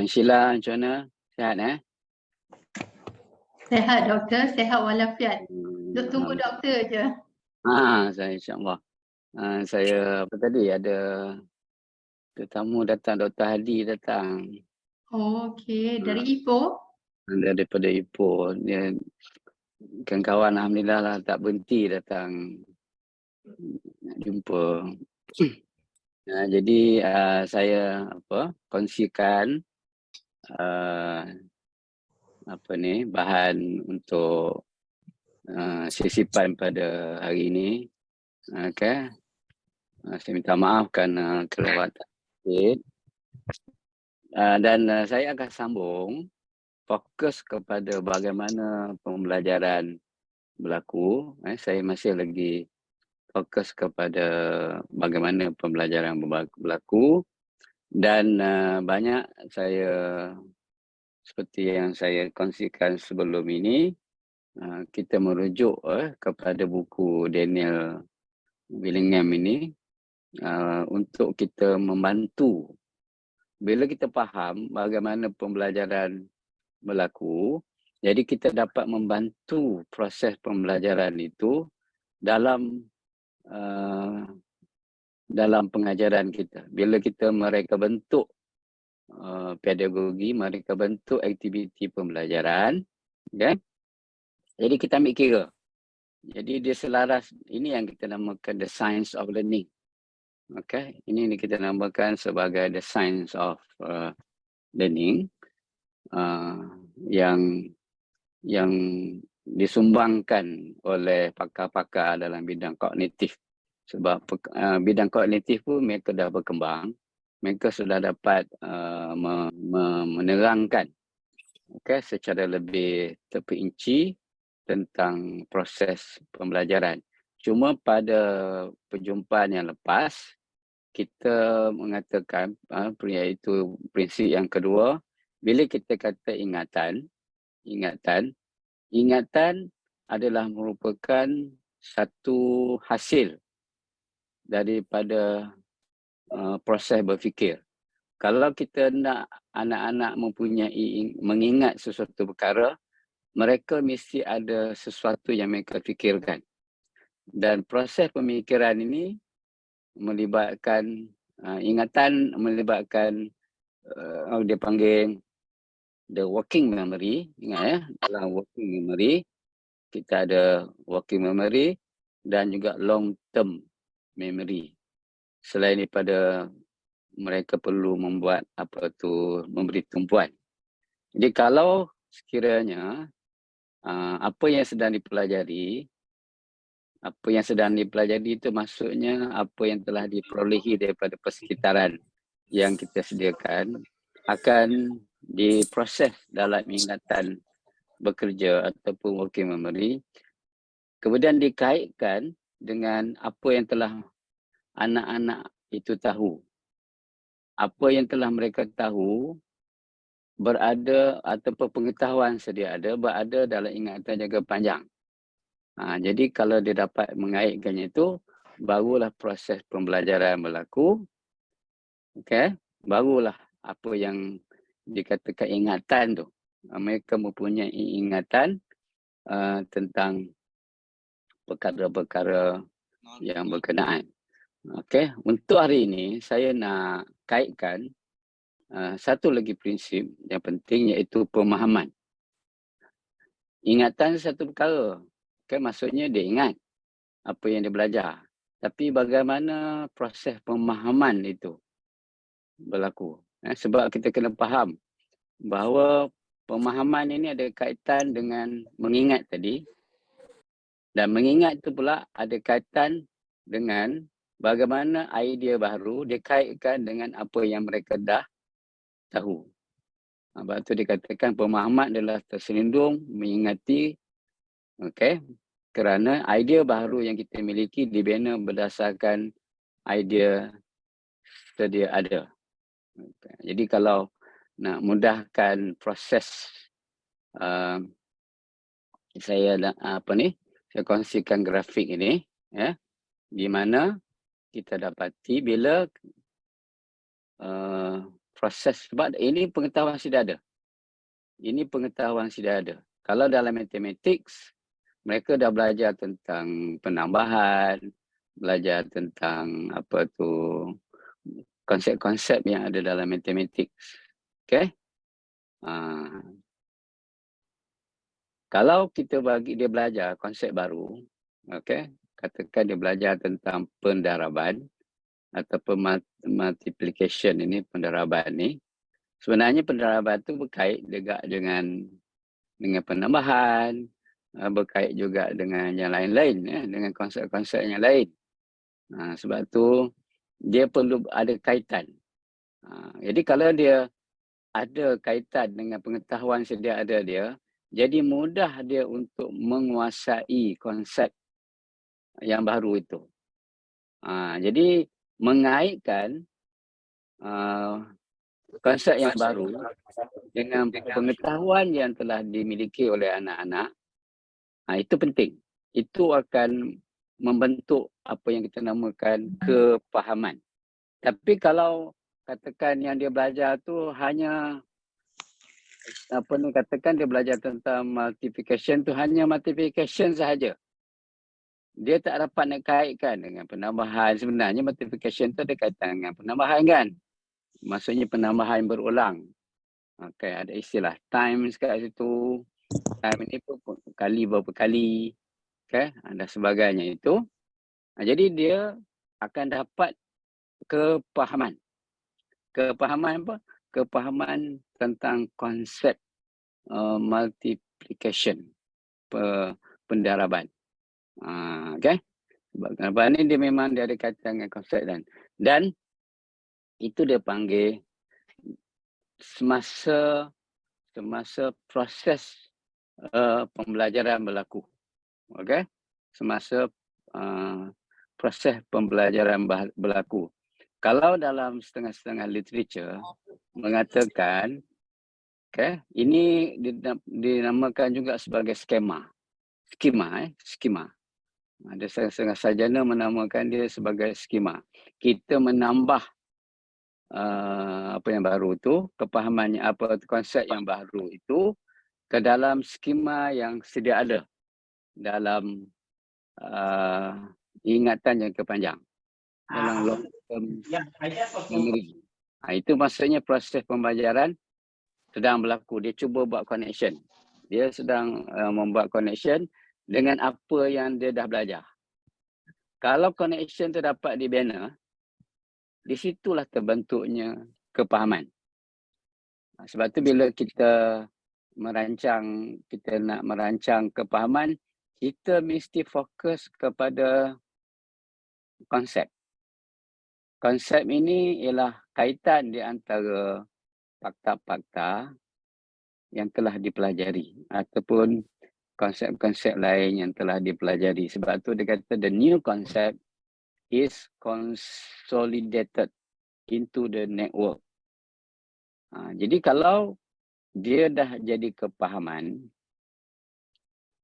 Puan Sheila, macam mana? Sihat Sehat doktor, sehat walafiat. Duk tunggu doktor je. Saya insyaAllah. Saya apa tadi ada tetamu datang, Dr. Hadi datang. Oh, okey, dari Ipoh. Daripada Ipoh. Dia kawan-kawan alhamdulillah lah tak berhenti datang nak jumpa. Jadi saya kongsikan bahan untuk sisipan pada hari ini. Okey. Saya minta maaf kerana kelewatan sikit. Dan saya akan sambung fokus kepada bagaimana pembelajaran berlaku. Saya masih lagi fokus kepada bagaimana pembelajaran berlaku dan banyak saya seperti yang saya kongsikan sebelum ini, kita merujuk kepada buku Daniel Willingham ini untuk kita membantu. Bila kita faham bagaimana pembelajaran berlaku, jadi kita dapat membantu proses pembelajaran itu dalam pengajaran kita. Bila kita mereka bentuk pedagogi, mereka bentuk aktiviti pembelajaran, okay? Jadi kita ambil kira. Jadi dia selaras, ini yang kita namakan the science of learning. Okay? Ini kita namakan sebagai the science of learning yang disumbangkan oleh pakar-pakar dalam bidang kognitif. Sebab bidang kognitif pun mereka dah berkembang, mereka sudah dapat menerangkan secara lebih terperinci tentang proses pembelajaran. Cuma pada perjumpaan yang lepas, kita mengatakan iaitu prinsip yang kedua, bila kita kata ingatan adalah merupakan satu hasil daripada proses berfikir. Kalau kita nak anak-anak mengingat sesuatu perkara, mereka mesti ada sesuatu yang mereka fikirkan. Dan proses pemikiran ini melibatkan ingatan, melibatkan dia panggil the working memory. Ingat dalam working memory kita ada working memory dan juga long term memory. Selain daripada mereka perlu membuat memberi tumpuan. Jadi kalau sekiranya apa yang sedang dipelajari itu maksudnya apa yang telah diperolehi daripada persekitaran yang kita sediakan akan diproses dalam ingatan bekerja ataupun working memory, kemudian dikaitkan dengan apa yang telah anak-anak itu tahu. Apa yang telah mereka tahu berada ataupun pengetahuan sedia ada berada dalam ingatan jangka panjang. Jadi kalau dia dapat mengaitkannya itu, barulah proses pembelajaran berlaku. Okey, barulah apa yang dikatakan ingatan tu. Mereka mempunyai ingatan tentang perkara-perkara yang berkenaan. Okey, untuk hari ini saya nak kaitkan satu lagi prinsip yang penting iaitu pemahaman. Ingatan satu perkara. Maksudnya dia ingat apa yang dia belajar. Tapi bagaimana proses pemahaman itu berlaku. Sebab kita kena faham bahawa pemahaman ini ada kaitan dengan mengingat tadi. Dan mengingat itu pula ada kaitan dengan bagaimana idea baru dia kaitkan dengan apa yang mereka dah tahu. Sebab itu dikatakan pemahaman adalah terselindung mengingati. Okey. Kerana idea baru yang kita miliki dibina berdasarkan idea sedia ada. Jadi kalau nak mudahkan proses saya kongsikan grafik ini di mana kita dapati bila proses, sebab ini pengetahuan sudah ada. Ini pengetahuan sudah ada. Kalau dalam mathematics, mereka dah belajar tentang penambahan, belajar tentang apa tu, konsep-konsep yang ada dalam mathematics. Okay? Kalau kita bagi dia belajar konsep baru, okay? Katakan dia belajar tentang pendaraban ataupun multiplication ini, pendaraban ni. Sebenarnya pendaraban tu berkait juga dengan penambahan, berkait juga dengan yang lain-lain, ya, dengan konsep-konsep yang lain. Sebab tu dia perlu ada kaitan. Jadi kalau dia ada kaitan dengan pengetahuan sedia ada dia, jadi mudah dia untuk menguasai konsep yang baru itu. Jadi mengaitkan konsep yang baru dengan pengetahuan yang telah dimiliki oleh anak-anak, itu penting. Itu akan membentuk apa yang kita namakan kepahaman. Tapi kalau katakan yang dia belajar tu hanya katakan dia belajar tentang multiplication tu hanya multiplication sahaja. Dia tak dapat nak kaitkan dengan penambahan. Sebenarnya multiplication tu ada kaitan dengan penambahan kan. Maksudnya penambahan berulang. Okay, ada istilah times kat situ. Time ini pun kali berapa kali. Okay, dan sebagainya itu. Jadi dia akan dapat kepahaman. Kepahaman apa? Kepahaman tentang konsep multiplication, pendaraban. Okay? Sebab pendaraban ni dia memang dia ada kaitan dengan konsep dan itu dia panggil semasa proses pembelajaran berlaku. Okay? Semasa proses pembelajaran berlaku. Kalau dalam setengah-setengah literature mengatakan, okay, ini dinamakan juga sebagai skema. Skema. Ada setengah sarjana menamakan dia sebagai skema. Kita menambah apa yang baru tu, kepahamannya apa konsep yang baru itu ke dalam skema yang sedia ada dalam ingatan jangka panjang, dalam long term memory. Itu maksudnya proses pembelajaran sedang berlaku. Dia cuba buat connection. Dia sedang membuat connection dengan apa yang dia dah belajar. Kalau connection tu dapat dibina, di situlah terbentuknya kepahaman. Sebab tu bila kita nak merancang kepahaman, kita mesti fokus kepada konsep. Konsep ini ialah kaitan di antara fakta-fakta yang telah dipelajari ataupun konsep-konsep lain yang telah dipelajari. Sebab tu dia kata the new concept is consolidated into the network. Jadi kalau dia dah jadi kepahaman,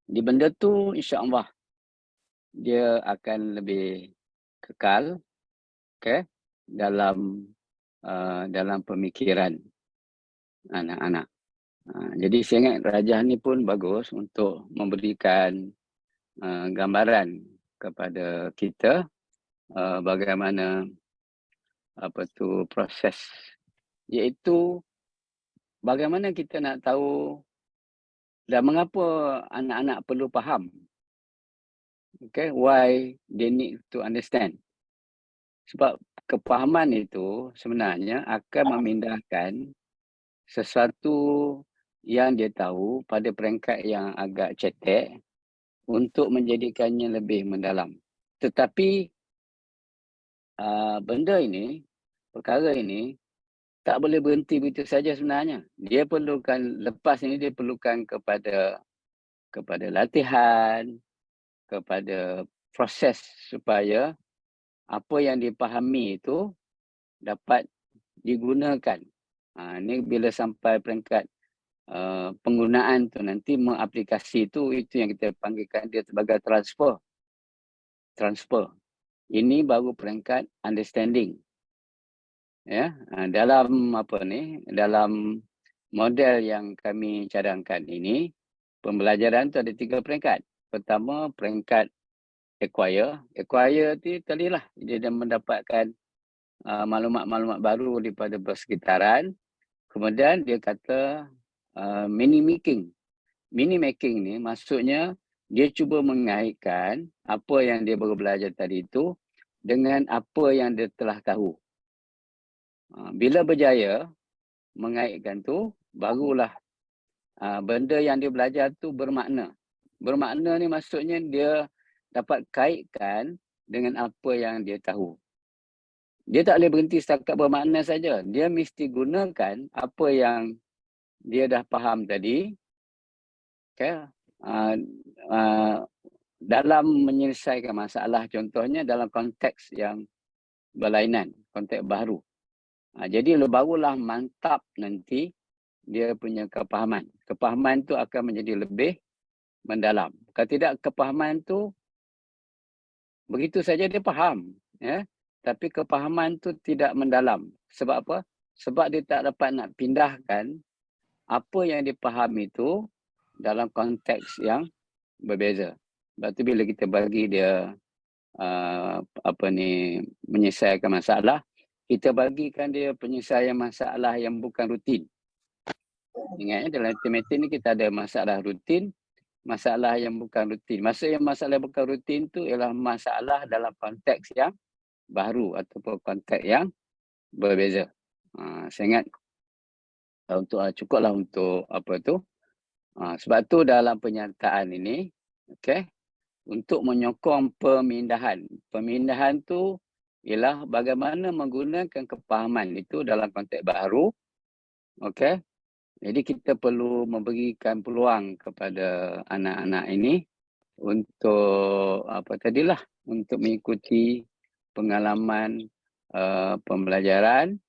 di benda tu insya-Allah dia akan lebih kekal, okay, dalam pemikiran anak-anak. Jadi saya ingat Rajah ni pun bagus untuk memberikan gambaran kepada kita bagaimana proses, iaitu bagaimana kita nak tahu dan mengapa anak-anak perlu faham. Okay, why they need to understand. Sebab kepahaman itu sebenarnya akan memindahkan sesuatu yang dia tahu pada peringkat yang agak cetek untuk menjadikannya lebih mendalam. Tetapi perkara ini tak boleh berhenti begitu saja sebenarnya. Dia perlukan, lepas ini dia perlukan kepada latihan, kepada proses supaya apa yang dipahami itu dapat digunakan. Ini bila sampai peringkat penggunaan tu nanti mengaplikasi itu yang kita panggilkan dia sebagai transfer. Ini baru peringkat understanding. ya, dalam apa ni, dalam model yang kami cadangkan ini, pembelajaran tu ada 3 peringkat. Pertama, peringkat acquire. Acquire tu tadilah dia dah mendapatkan maklumat-maklumat baru daripada persekitaran. Kemudian dia kata mini making. Mini making ni maksudnya dia cuba mengaitkan apa yang dia baru belajar tadi itu dengan apa yang dia telah tahu. Bila berjaya mengaitkan tu, barulah benda yang dia belajar tu bermakna. Bermakna ni maksudnya dia dapat kaitkan dengan apa yang dia tahu. Dia tak boleh berhenti setakat bermakna saja. Dia mesti gunakan apa yang dia dah faham tadi, okay, dalam menyelesaikan masalah, contohnya dalam konteks yang berlainan, konteks baru. Jadi barulah mantap nanti dia punya kepahaman. Kepahaman tu akan menjadi lebih mendalam. Kalau tidak, kepahaman tu begitu saja dia faham, ya. Tapi kepahaman tu tidak mendalam. Sebab apa? Sebab dia tak dapat nak pindahkan apa yang dia faham itu dalam konteks yang berbeza. Sebab tu bila kita bagi dia menyelesaikan masalah, kita bagikan dia penyelesaian masalah yang bukan rutin. Ingat, dalam matematik ni kita ada masalah rutin, masalah yang bukan rutin. Maksudnya masalah yang bukan rutin tu ialah masalah dalam konteks yang baru ataupun konteks yang berbeza. Saya ingat cukuplah untuk apa tu. Sebab tu dalam penyertaan ini, okay, untuk menyokong pemindahan. Pemindahan tu ialah bagaimana menggunakan kepahaman itu dalam konteks baru. Okay. Jadi kita perlu memberikan peluang kepada anak-anak ini untuk untuk mengikuti pengalaman pembelajaran,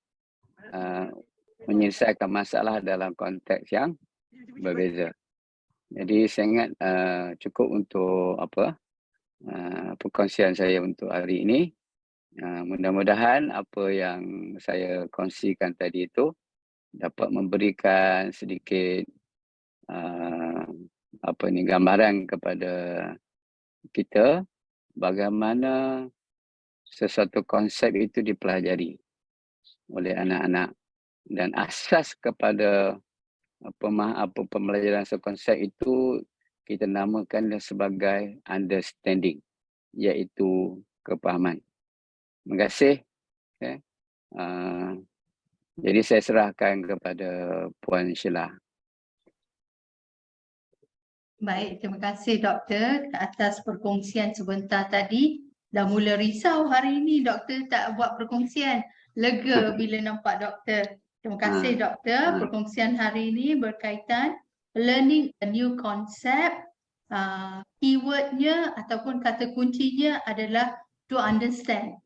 menyelesaikan masalah dalam konteks yang berbeza. Jadi saya ingat cukup untuk perkongsian saya untuk hari ini. Mudah-mudahan apa yang saya kongsikan tadi itu dapat memberikan sedikit gambaran kepada kita bagaimana sesuatu konsep itu dipelajari oleh anak-anak, dan asas kepada pembelajaran sekonsep itu kita namakan sebagai understanding, iaitu kepahaman. Terima kasih. Okay. Jadi saya serahkan kepada Puan Sheila. Baik, terima kasih Doktor atas perkongsian sebentar tadi. Dah mula risau hari ini Doktor tak buat perkongsian. Lega bila nampak Doktor. Terima kasih Doktor. Perkongsian hari ini berkaitan learning a new concept. Keywordnya ataupun kata kuncinya adalah to understand.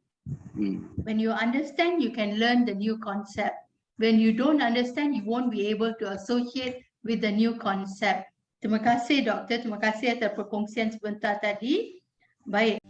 When you understand, you can learn the new concept. When you don't understand, you won't be able to associate with the new concept. Terima kasih Doktor, terima kasih atas perkongsian sebentar tadi. Baik.